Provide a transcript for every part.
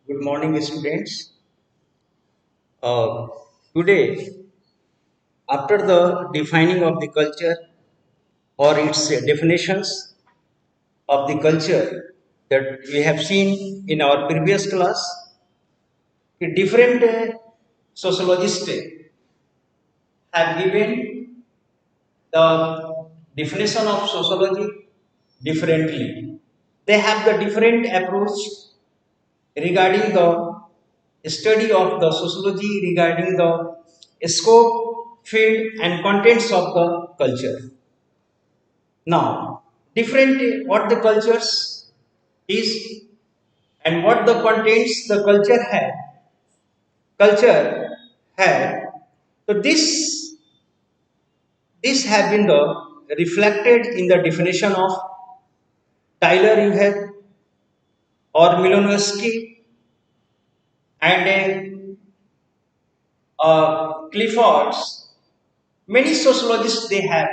Good morning, students. Uh, Today, after the defining of the culture or its definitions of the culture that we have seen in our previous class, the different sociologists have given the definition of sociology differently. They have the different approach regarding the study of the sociology regarding the scope, field, and contents of the culture. Now, different what the cultures is and what the contents the culture had. So this have been the reflected in the definition of Tyler Uhead or Milanowski and Clifford's. Many sociologists they have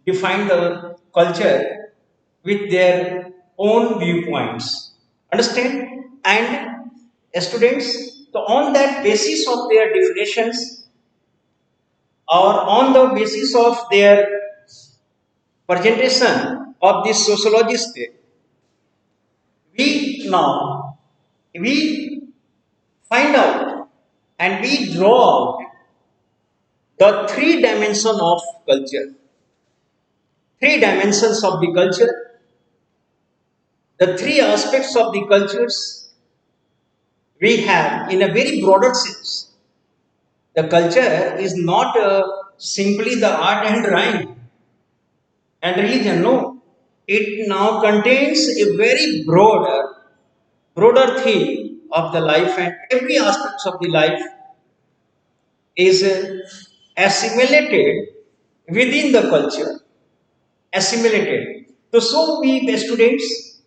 defined the culture with their own viewpoints. Understand? And students, so on that basis of their definitions or on the basis of their presentation of this sociologist, we now we find out and we draw out the three dimension of culture, three dimensions of the culture, the three aspects of the cultures we have in a very broader sense. The culture is not simply the art and rhyme and religion. No, it now contains a very broader theme of the life, and every aspects of the life is assimilated within the culture. Assimilated. So we students,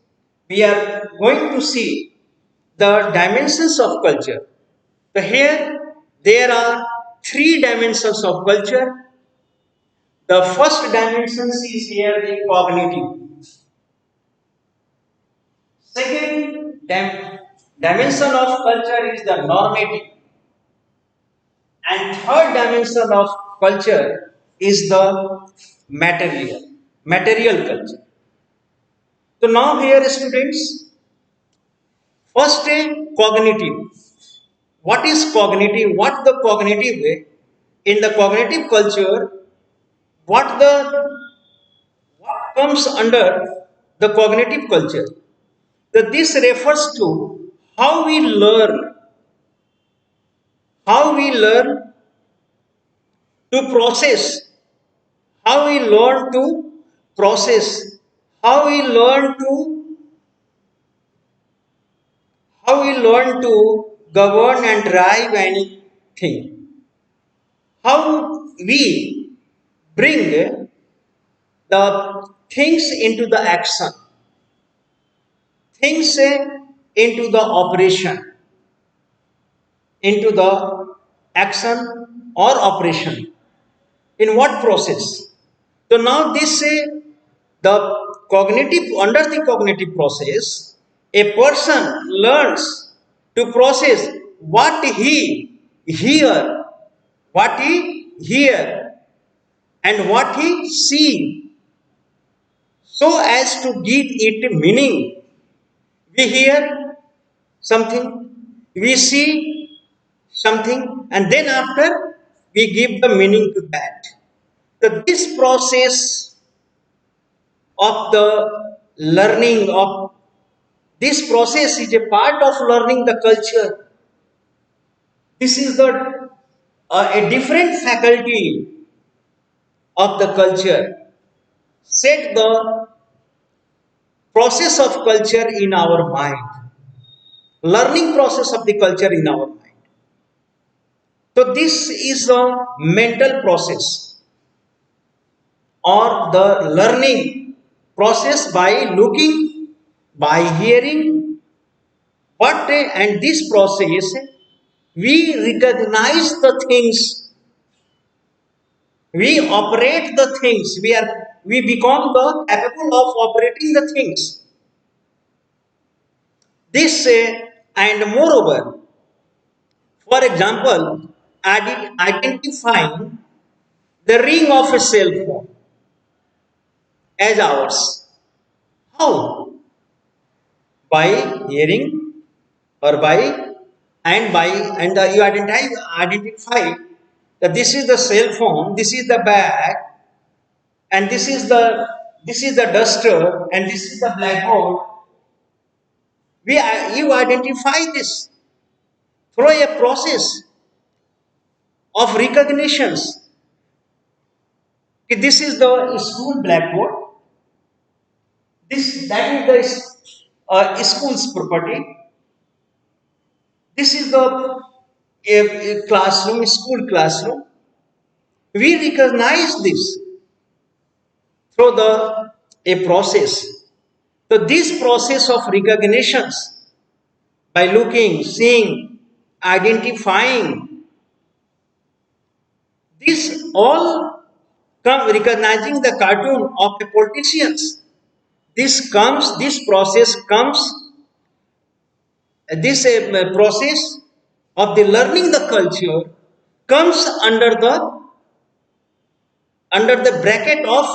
we are going to see the dimensions of culture. So here there are three dimensions of culture. The first dimension is here the cognitive. Second dimension of culture is the normative. And third dimension of culture is the material culture. So now here students, first cognitive. What is cognitive? What the cognitive way? In the cognitive culture, what the what comes under the cognitive culture? This refers to how we learn, how we learn to process, how we learn to process, how we learn to how we learn to govern and drive anything, how we bring the things into the action, things into the operation, into the action or operation. In what process? So now this the cognitive under the cognitive process, a person learns to process hear, what he hear, and what he see, so as to give it meaning. We hear something, we see something, and then after we give the meaning to that. So this process of the learning of this process is a part of learning the culture. This is the a different faculty of the culture. Set the process of culture in our mind. Learning process of the culture in our mind. So this is a mental process or the learning process by looking, by hearing, but and this process we recognize the things, we operate the things, we become the capable of operating the things. This And moreover, for example, identifying the ring of a cell phone as ours. How? By hearing or by and you identify that this is the cell phone, this is the bag, and this is the duster, and this is the blackboard. You identify this through a process of recognitions. This is the school blackboard. That is the school's property. This is the a classroom, school classroom. We recognize this through the a process. So this process of recognitions by looking, seeing, identifying, this all come recognizing the cartoon of the politicians. This process comes, this process of the learning the culture comes under the bracket of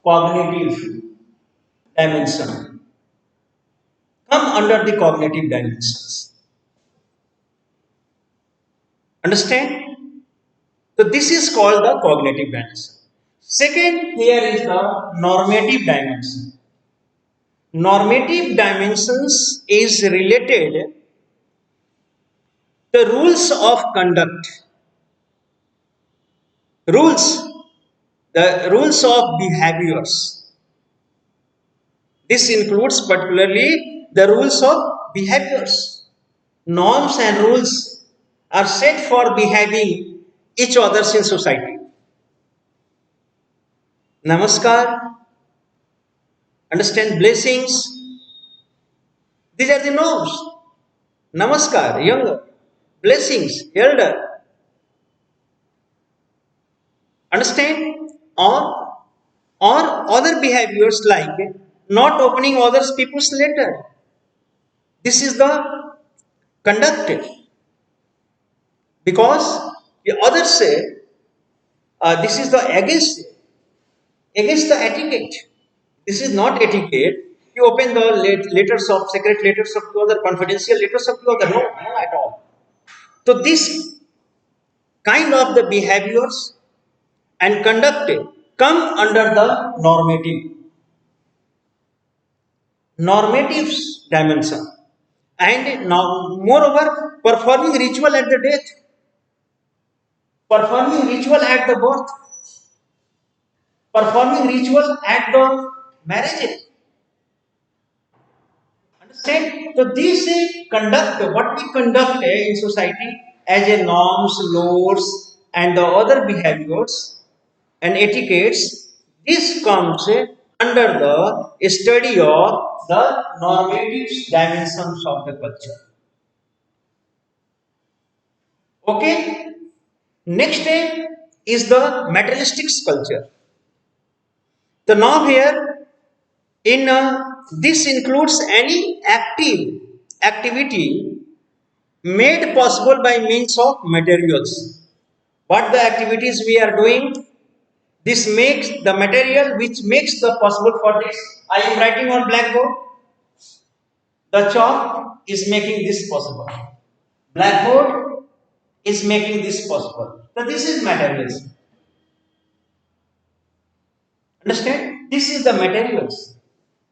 cognitive dimension. Come under the cognitive dimensions. Understand? So this is called the cognitive dimension. Second, here is the normative dimension. Normative dimensions is related the rules of conduct, rules, the rules of behaviors. This includes particularly the rules of behaviors. Norms and rules are set for behaving each others in society. Namaskar, understand blessings. These are the norms. Namaskar, younger. Blessings, elder. Understand? Or other behaviors like not opening others people's letter. This is the conduct. Because the others say this is the against the etiquette. This is not etiquette. You open the letters of secret letters of two other, confidential letters of two other. No, no at all. So this kind of the behaviors and conduct come under the normative dimension. And now, moreover, performing ritual at the death, performing ritual at the birth, performing ritual at the marriage. Understand? So these conduct, what we conduct in society as a norms, laws, and the other behaviors and etiquettes, this comes under the study of the normative dimensions of the culture. Okay? Next is the materialistic culture. The norm here in this includes any activity made possible by means of materials. What the activities we are doing, this makes the material which makes the possible for this. I am writing on blackboard. The chalk is making this possible. Blackboard is making this possible. So this is materials. Understand? This is the materials.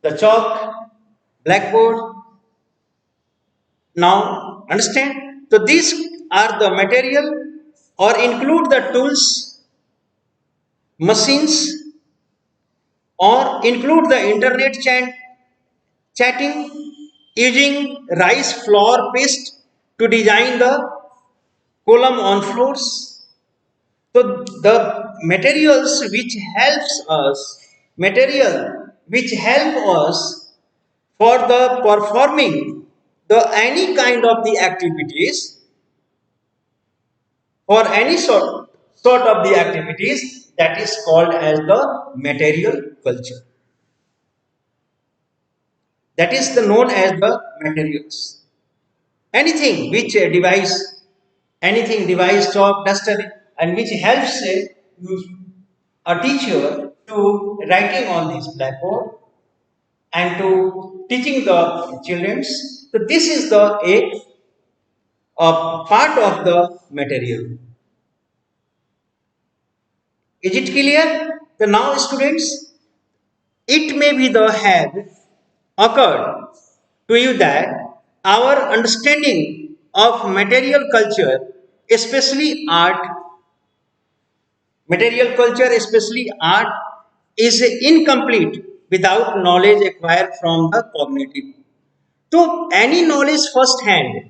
The chalk, blackboard. Now understand? So these are the material or include the tools, machines, or include the internet chatting using rice flour paste to design the column on floors. So the material which help us for the performing the any kind of the activities, for any sort of the activities, that is called as the material culture. That is the known as the materials. anything which device, chalk, duster, and which helps a teacher to writing on this blackboard and to teaching the children. So this is a part of the material. Is it clear? The now students, it may be the have occurred to you that our understanding of material culture, especially art, is incomplete without knowledge acquired from the cognitive. So, any knowledge first hands,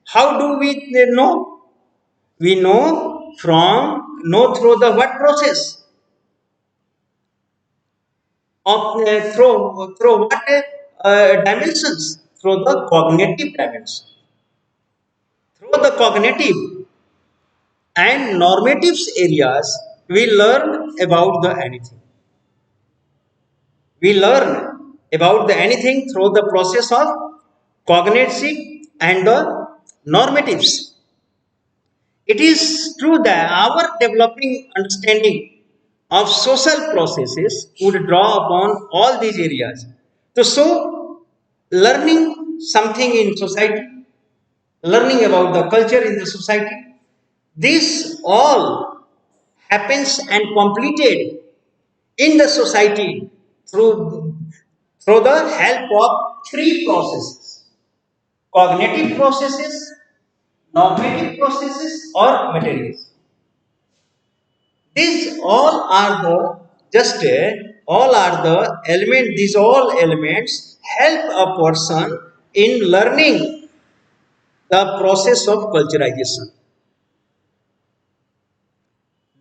how do we know? We know through the what process of through what dimensions, through the cognitive dimension, through the cognitive and normatives areas. We learn about the anything. We learn about the anything through the process of cognitive and the normatives. It is true that our developing understanding of social processes would draw upon all these areas. So learning something in society, learning about the culture in the society, this all happens and completed in the society through the help of three processes: cognitive processes, normative processes, or materials. These all are the element. These all elements help a person in learning the process of culturization.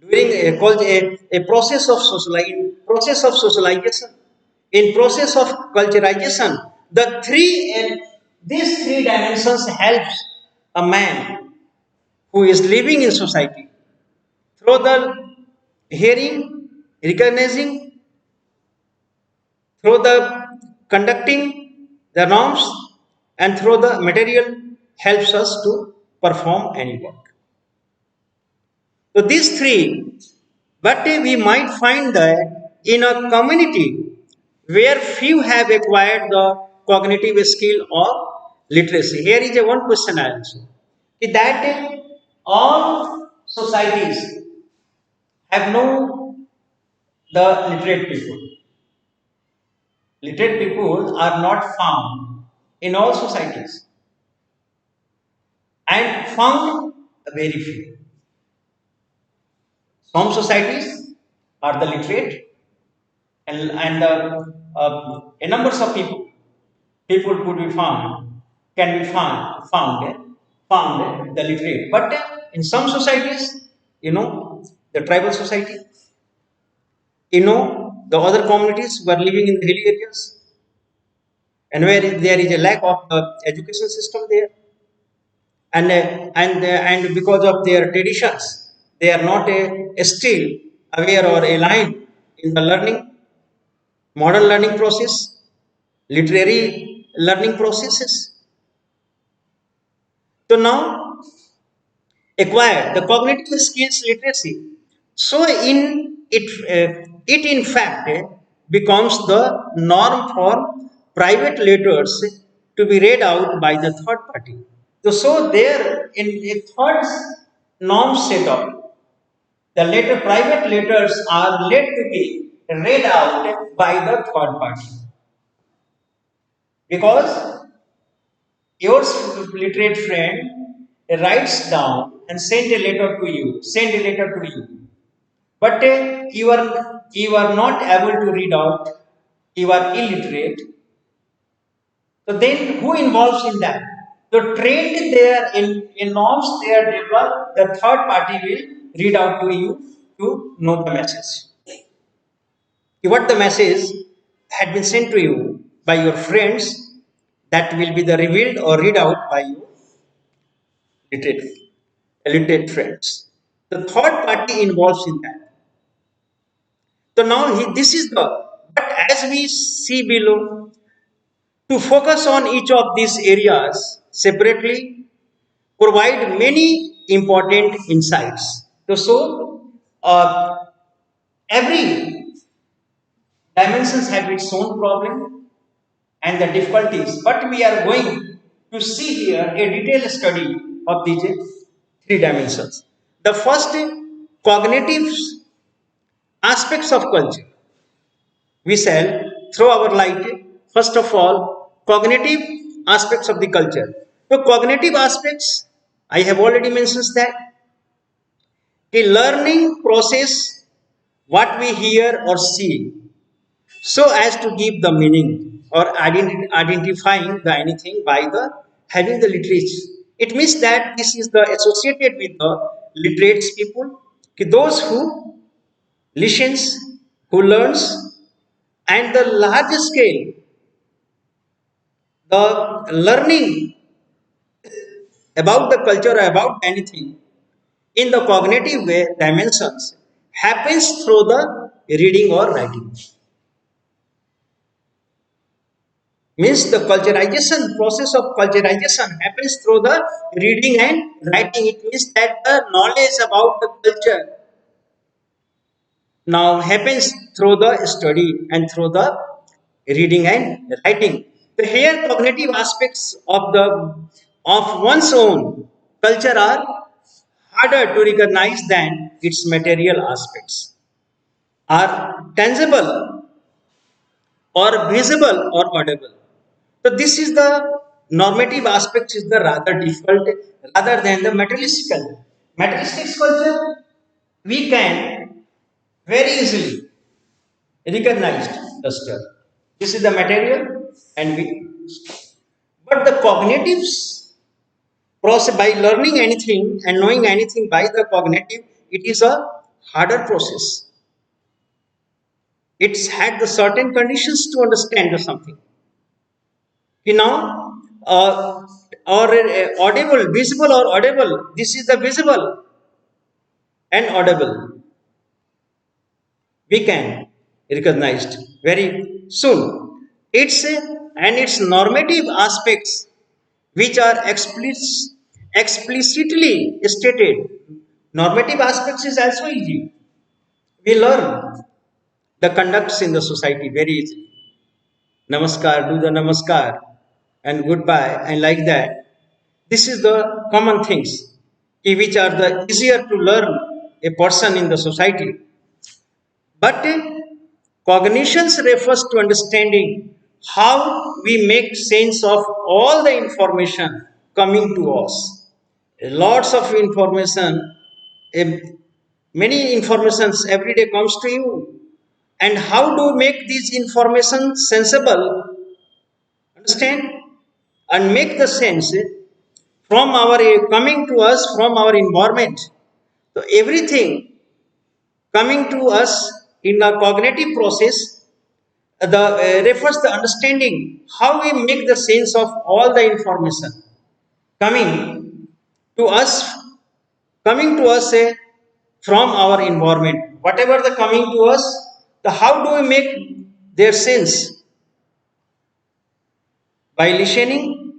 During a process of socialization, in process of culturization, these three dimensions helps a man who is living in society through the hearing, recognizing, through the conducting the norms, and through the material helps us to perform any work. So these three, but we might find that in a community where few have acquired the cognitive skill or literacy. Here is a one question I answer. That all societies have no the literate people. Literate people are not found in all societies and found very few. Some societies are the literate and a numbers of people could be found can be found the literate. But in some societies, the tribal society, the other communities who are living in the hilly areas and where there is a lack of education system there, and because of their traditions they are not still aware or aligned in the modern learning process, literary learning processes. So now acquire the cognitive skills literacy. So it in fact becomes the norm for private letters to be read out by the third party. So there in a third norm set up, the later private letters are led to be read out by the third party, because your literate friend writes down and send a letter to you, but you are not able to read out, you are illiterate. So then who involves in that? The trained there in norms they are developed, the third party will read out to you to know the message. What the message had been sent to you by your friends, that will be the revealed or read out by your literate, literate friends. The third party involves in that. So now this is the, but as we see below, to focus on each of these areas separately provide many important insights. So every dimensions have its own problem and the difficulties, but we are going to see here a detailed study of these three dimensions. The first, cognitive aspects of culture. We shall throw our light, first of all, cognitive aspects of the culture. So cognitive aspects, I have already mentioned that the learning process, what we hear or see, so as to give the meaning or identifying the anything by the having the literature. It means that this is the associated with the literate people, those who listens, who learns, and the large scale, the learning about the culture or about anything in the cognitive way dimensions happens through the reading or writing. Means the culturization process of culturization happens through the reading and writing. It means that the knowledge about the culture now happens through the study and through the reading and writing. The here cognitive aspects of one's own culture are harder to recognize than its material aspects, are tangible or visible or audible. So this is the normative aspect is the rather difficult rather than the materialistical. Materialistic culture we can very easily recognize the stuff. This is the material and we, but the cognitives process by learning anything and knowing anything by the cognitive, it is a harder process. It's had the certain conditions to understand the something. You know, or audible, visible or audible. This is the visible and audible. We can recognize very soon. It's and its normative aspects, which are explicitly stated. Normative aspects is also easy. We learn the conducts in the society very easily. Namaskar, do the namaskar, and goodbye, and like that. This is the common things which are the easier to learn a person in the society. But cognitions refers to understanding how we make sense of all the information coming to us. Lots of information, eh, many informations every day comes to you. And how to make these information sensible, understand, and make the sense from our coming to us from our environment. So everything coming to us in a cognitive process, the refers the understanding how we make the sense of all the information coming to us, from our environment. Whatever the coming to us, the how do we make their sense by listening,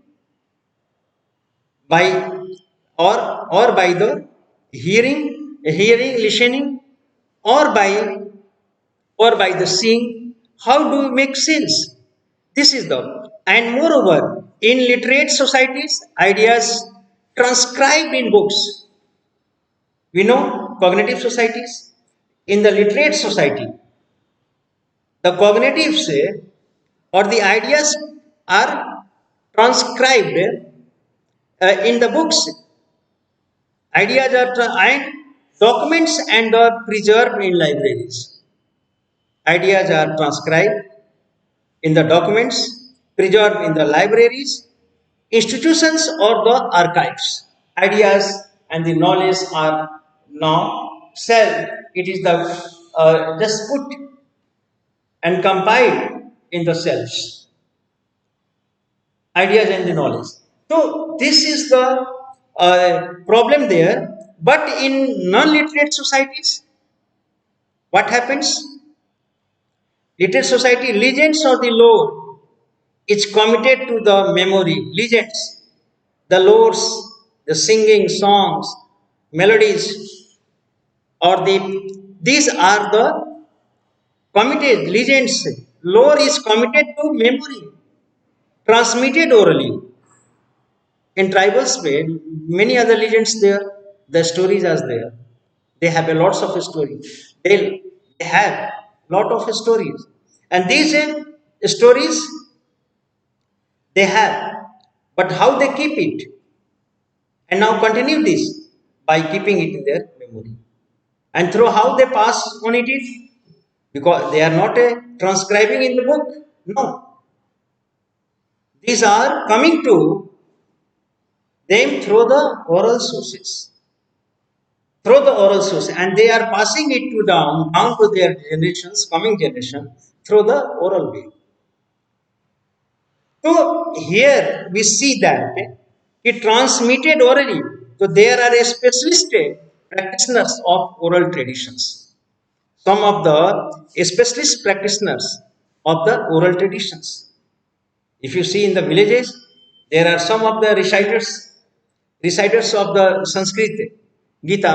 by or by the hearing, listening, or by the seeing. How do we make sense? This is the, and moreover, in literate societies, ideas transcribed in books. We know cognitive societies. In the literate society, the cognitives or the ideas are transcribed in the books. Ideas are and documents and are preserved in libraries. Ideas are transcribed in the documents, preserved in the libraries, institutions, or the archives. Ideas and the knowledge are now self. It is the just put and compiled in the cells. Ideas and the knowledge. So this is the problem there. But in non-literate societies, what happens? Literate society, legends or the lore is committed to the memory. Legends, the lores, the singing songs, melodies, or these are the committed legends. Lore is committed to memory, transmitted orally. In tribals way, many other legends there, the stories are there. They have a lots of stories. They have lot of stories. And these stories they have, but how they keep it and now continue this by keeping it in their memory. And through how they pass on it is because they are not transcribing in the book. No, these are coming to them through the oral source, and they are passing it to down to their generations, coming generation, through the oral way. So here we see that it transmitted orally. So there are a specialist practitioners of oral traditions. Some of the specialist practitioners of the oral traditions. If you see in the villages, there are some of the reciters of the Sanskrit, Gita,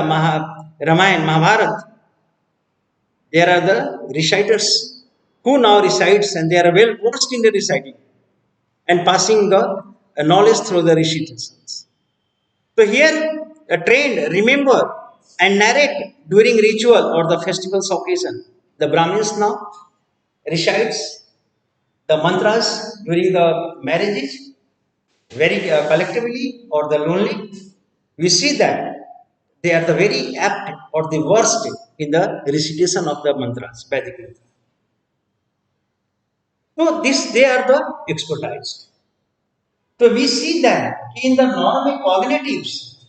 Ramayana, Mahabharata. There are the reciters who now recites and they are well versed in the reciting and passing the knowledge through the recitations. So here, trained, remember and narrate during ritual or the festivals occasion. The Brahmins now recites the mantras during the marriages very collectively or the lonely. We see that they are the very apt or the worst in the recitation of the mantras, Vedic mantras. So this they are the expertise. So we see that in the normal cognitives,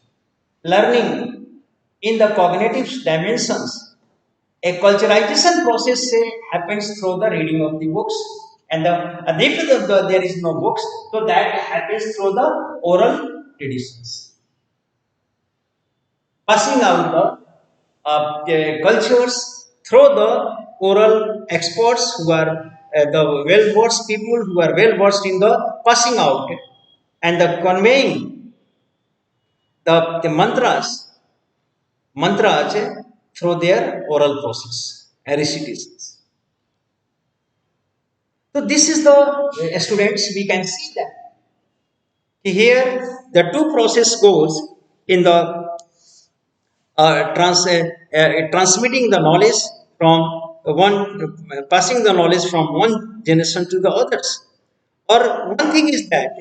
learning in the cognitive dimensions, a culturalization process happens through the reading of the books. And if there is no books, so that happens through the oral traditions. Passing out the cultures through the oral experts who are the well versed people who are well versed in the passing out and the conveying the mantras through their oral process and recitations. So this is the students we can see that here the two process goes in the transmitting the knowledge from one passing the knowledge from one generation to the others. Or one thing is that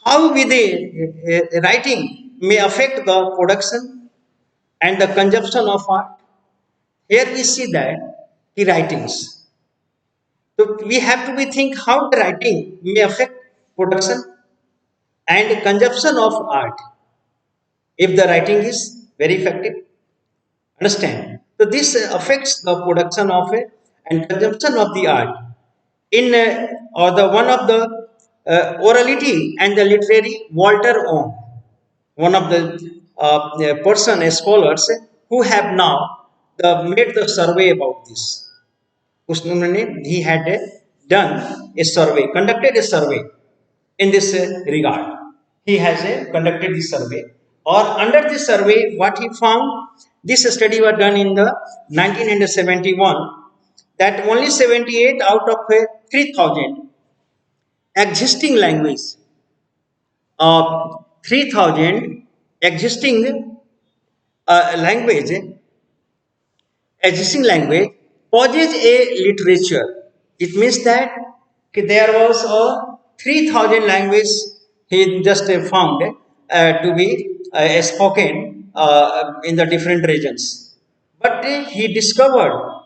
how with the writing may affect the production and the consumption of art. Here we see that the writings. So we have to be think how the writing may affect production and consumption of art if the writing is very effective. Understand? So this affects the production of and consumption of the art in or the one of the orality and the literary Walter Ong, one of the person scholars who have now made the survey about this. He had done a survey, conducted a survey in this regard. He has conducted this survey, or under this survey, what he found, this study was done in the 1971, that only 78 out of 3,000 existing language, 3,000 existing language, poses a literature. It means that there was a 3,000 language he just found to be spoken in the different regions. But he discovered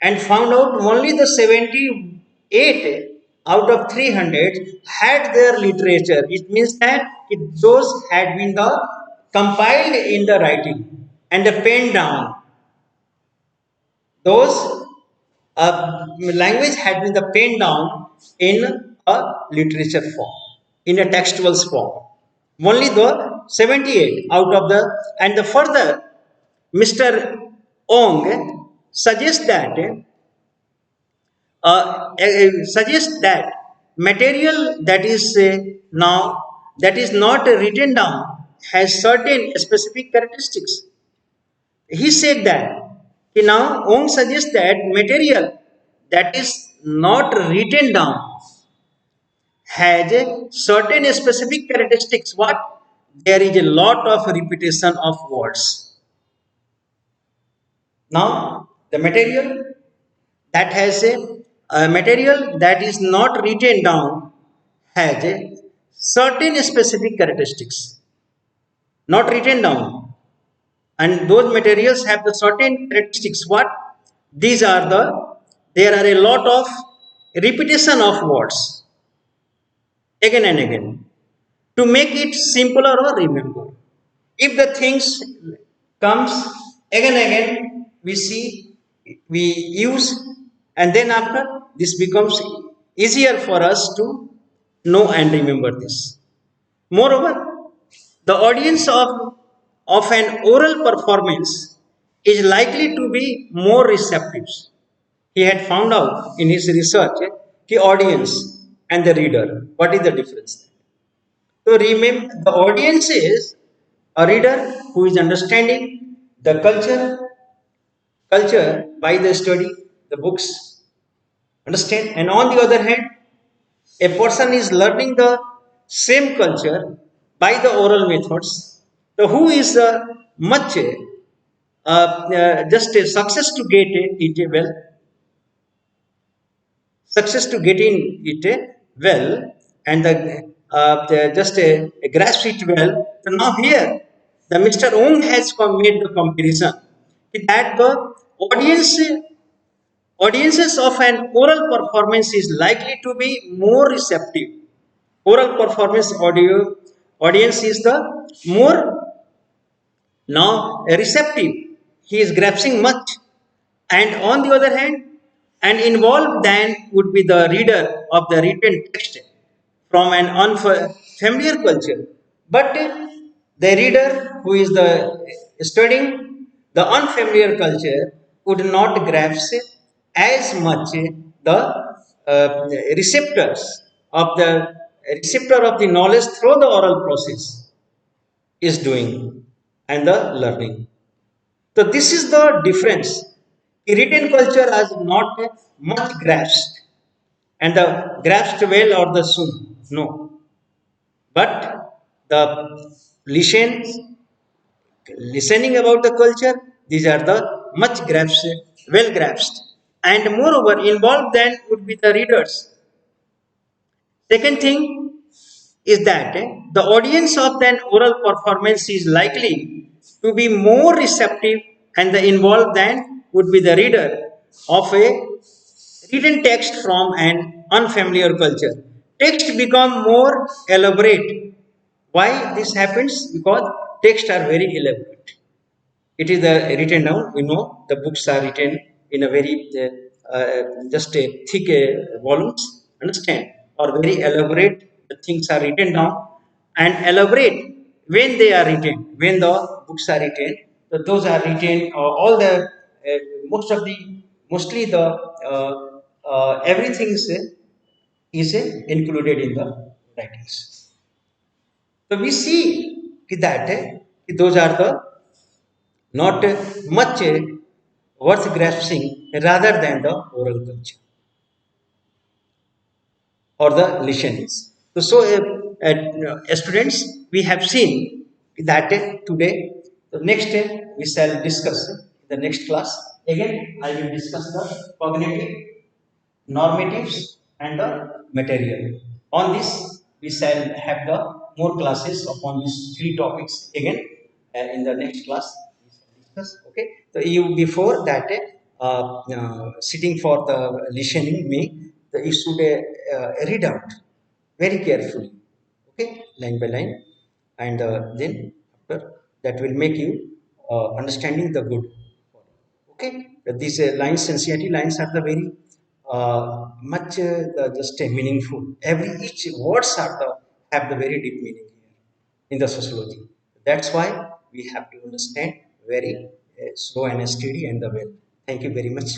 and found out only the 78 out of 300 had their literature. It means that those had been compiled in the writing and penned down. Those language had been penned down in a literature form, in a textual form. Only the 78 out of the, and the further, Mr. Ong suggests that suggests that material that is now that is not written down has certain specific characteristics. He said that now Om suggests that material that is not written down has a certain specific characteristics. What? There is a lot of repetition of words. Now the material that has a material that is not written down has a certain specific characteristics, not written down, and those materials have the certain characteristics. What? These are the there are a lot of repetition of words again and again to make it simpler or remember. If the things comes again and again, we see, we use, and then after this becomes easier for us to know and remember this. Moreover, the audience of an oral performance is likely to be more receptive. He had found out in his research the audience and the reader. What is the difference? So remember, the audience is a reader who is understanding the culture by the study, the books, understand. And on the other hand, a person is learning the same culture by the oral methods. So who is much just a success to get it well, success to get in it well, and the just grasp it well. So now here, the Mr. Ong has made the comparison that the audience audiences of an oral performance is likely to be more receptive. Oral performance audience is the more now receptive. He is grasping much, and on the other hand, and involved then would be the reader of the written text from an unfamiliar culture. But the reader who is the studying the unfamiliar culture would not grasp as much the receptors of the receptor of the knowledge through the oral process is doing and the learning. So this is the difference. The written culture has not much grasped, and the grasped well or the soon. No, but the listen, listening about the culture, these are the much grasped, well grasped, and moreover involved then would be the readers. Second thing is that the audience of an oral performance is likely to be more receptive and the involved than would be the reader of a written text from an unfamiliar culture. Text become more elaborate. Why this happens? Because texts are very elaborate. It is written down. We know the books are written in a very just a thick volumes. Understand? Or very elaborate. The things are written down and elaborate when they are written. When the books are written, so those are written. All the most of the mostly the everything is included in the writings. So we see that those are the not much worth grasping rather than the oral culture or the listenings. Students, we have seen that today. So next we shall discuss the next class. Again, I will discuss the cognitive, normatives, and the material. On this, we shall have the more classes upon these three topics again in the next class. We shall discuss. Okay. So you before that sitting for the listening me, you should read out very carefully. Okay, line by line, and then after that will make you understanding the good. Okay, these lines, sensitivity lines are the very much just meaningful. Every each words are the have the very deep meaning here in the sociology. That's why we have to understand very slow and steady and the well. Thank you very much.